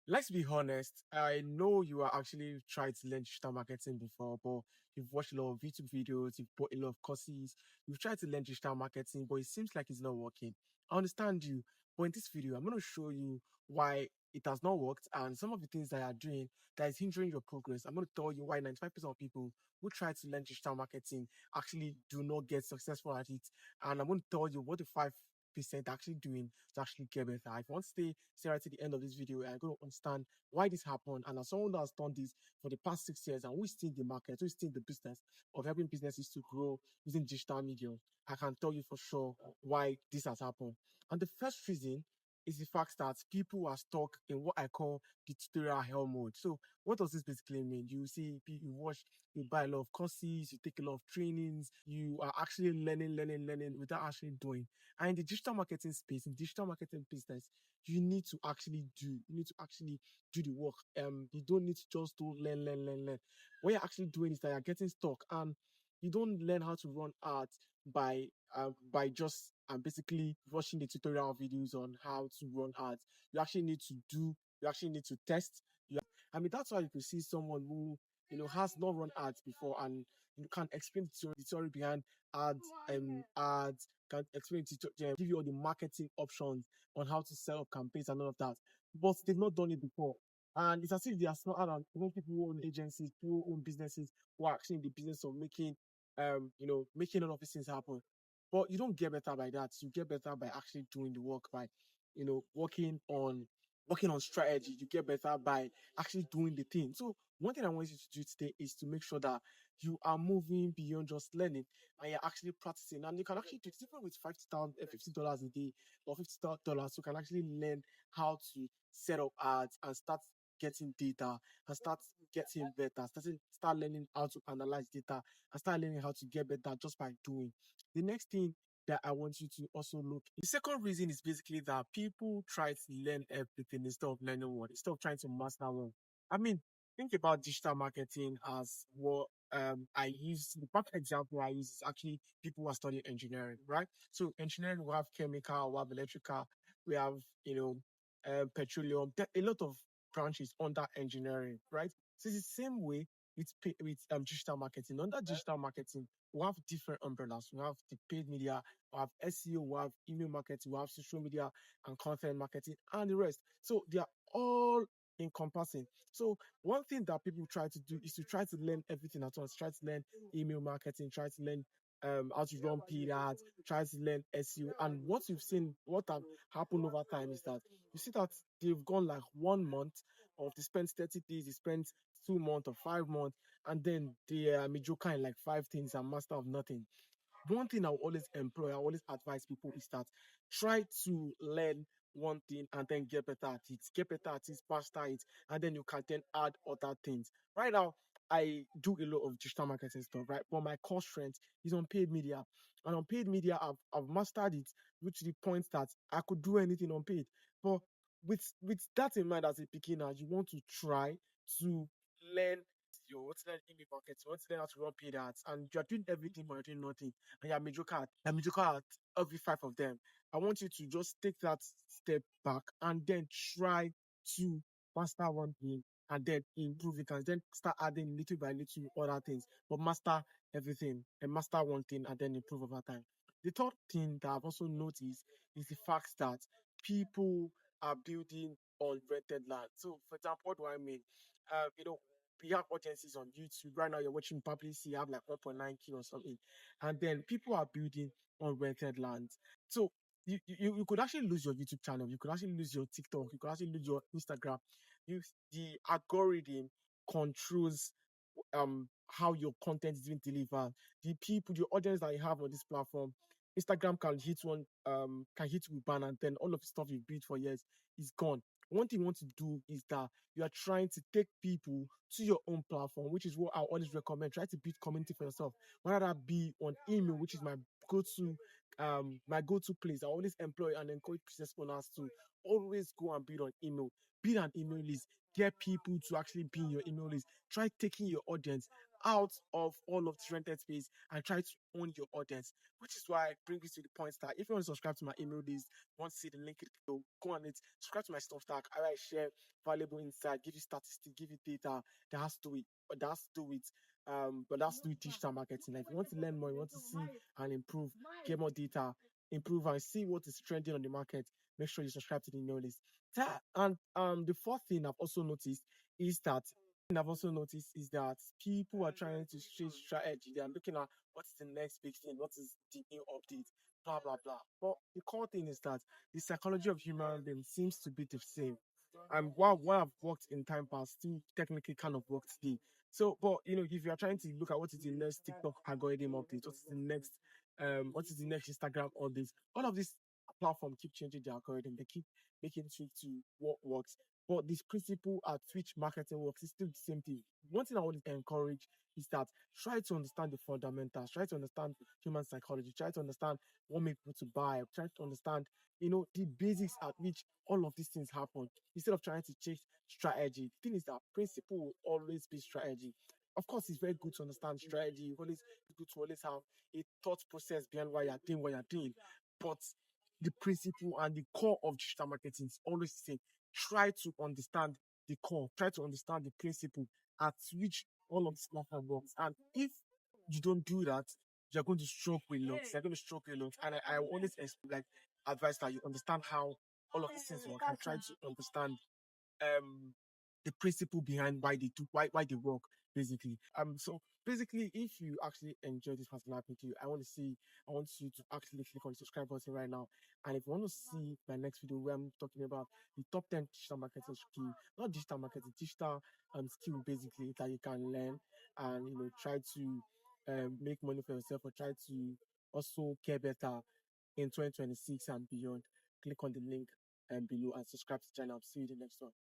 Let's be honest. I know you are actually trying to learn digital marketing before, but you've watched a lot of YouTube videos, you've bought a lot of courses, you've tried to learn digital marketing, but it seems like it's not working. I understand you, but in this video, I'm going to show you why it has not worked and some of the things that you are doing that is hindering your progress. I'm going to tell you why 95% of people who try to learn digital marketing actually do not get successful at it. And I'm going to tell you what the 5% actually doing to actually get better. If you want to stay right to the end of this video, I'm going to understand why this happened. And as someone that has done this for the past 6 years and we still in the market, we still in the business of helping businesses to grow using digital media, I can tell you for sure why this has happened. And the first reason is the fact that people are stuck in what I call the tutorial hell mode. So what does this basically mean? You see, you watch, you buy a lot of courses, you take a lot of trainings, you are actually learning without actually doing. And in the digital marketing space, in digital marketing business, you need to actually do the work. You don't need to just to learn. What you're actually doing is that you're getting stuck and you don't learn how to run ads by just basically watching the tutorial videos on how to run ads. You actually need to do, you actually need to test. I mean, that's why you could see someone who has not run ads before and you can explain the theory behind ads, can explain give you all the marketing options on how to set up campaigns and all of that. But they've not done it before. And it's as if they are smart and even people who own agencies, who own businesses, who are actually in the business of making all of these things happen. But you don't get better by that. You get better by actually doing the work, by, working on strategy. You get better by actually doing the thing. So one thing I want you to do today is to make sure that you are moving beyond just learning and you're actually practicing. And you can actually do it even with $50 a day or $50. You can actually learn how to set up ads and start getting data and start getting better, start learning how to analyze data and start learning how to get better just by doing. The next thing that I want you to also look. The second reason is basically that people try to learn everything instead of learning one, instead of trying to master one. I mean, think about digital marketing as what I use. The perfect example I use is actually people who are studying engineering, right? So engineering, we have chemical, we have electrical, we have petroleum. There are a lot of branches under engineering, right? So it's the same way with digital marketing. Under digital marketing, we have different umbrellas. We have the paid media, we have SEO, we have email marketing, we have social media and content marketing, and the rest. So they are all encompassing. So one thing that people try to do is to try to learn everything at once. Try to learn email marketing, try to learn how to run paid ads, try to learn SEO. And what you've seen, what have happened over time is that you see that they've gone like 1 month, or they spent 30 days, they spent 2 months or 5 months, and then they are mediocre in like five things and master of nothing. One thing I will always employ, I always advise people is that try to learn one thing and then get better at it. Get better at it, master it, and then you can then add other things. Right now, I do a lot of digital marketing stuff, right? But my core strength is on paid media. And on paid media, I've mastered it, which to the point that I could do anything on paid. But with that in mind as a beginner, you want to try to learn you want to learn email marketing, you want to learn how to run paid ads, and you're doing everything but you're doing nothing, and you're mediocre at every five of them. I want you to just take that step back and then try to master one thing and then improve it and then start adding little by little other things. But master everything and master one thing and then improve over time. The third thing that I've also noticed is the fact that people are building on rented land. So, for example, what do I mean? We have audiences on YouTube. Right now, you're watching probably see you have like 1.9K or something. And then people are building on rented land. So you could actually lose your YouTube channel. You could actually lose your TikTok. You could actually lose your Instagram. The algorithm controls how your content is being delivered. The people, the audience that you have on this platform, Instagram can hit with ban and then all of the stuff you've built for years is gone. One thing you want to do is that you are trying to take people to your own platform, which is what I always recommend. Try to build community for yourself. Whether that be on email, which is my go-to my go-to place. I always employ and encourage business owners to always go and build on email, build an email list, get people to actually be in your email list. Try taking your audience out of all of the rented space and try to own your audience. Which is why I bring this to the point that if you want to subscribe to my email list, want to see the link, go on it, subscribe to my stuff stack. I share valuable insight, give you statistics, give you data that has to do with that has to do with but that's to do with digital marketing. Like if you want to learn more, you want to see and improve, get more data, improve and see what is trending on the market, make sure you subscribe to the email list. And the fourth thing is that I've also noticed is that people are trying to change strategy. They are looking at what is the next big thing, what is the new update, blah blah blah. But the core thing is that the psychology of human beings seems to be the same. And what I've worked in time past still technically kind of work today. So, but if you are trying to look at what is the next TikTok algorithm update, what is the next Instagram update, all of these platform keep changing their algorithm. They keep making tweak to what works. But this principle at which marketing works is still the same thing. One thing I want to encourage is that try to understand the fundamentals, try to understand human psychology, try to understand what makes people to buy, try to understand, the basics at which all of these things happen instead of trying to change strategy. The thing is that principle will always be strategy. Of course, it's very good to understand strategy. It's good to always have a thought process behind what you're doing. But the principle and the core of digital marketing is always the same. Try to understand the core, try to understand the principle at which all of this platform works. And if you don't do that, you're going to struggle a lot. You're going to struggle a lot. And I always like advise that you understand how all of these things work and try to understand um the principle behind why they do why they work basically. So basically if you actually enjoy this particular video, I want you to actually click on the subscribe button right now. And if you want to see my next video where I'm talking about the top 10 digital marketing skill, not digital marketing, digital skill basically that you can learn and try to make money for yourself or try to also care better in 2026 and beyond, click on the link below and subscribe to the channel. See you in the next one.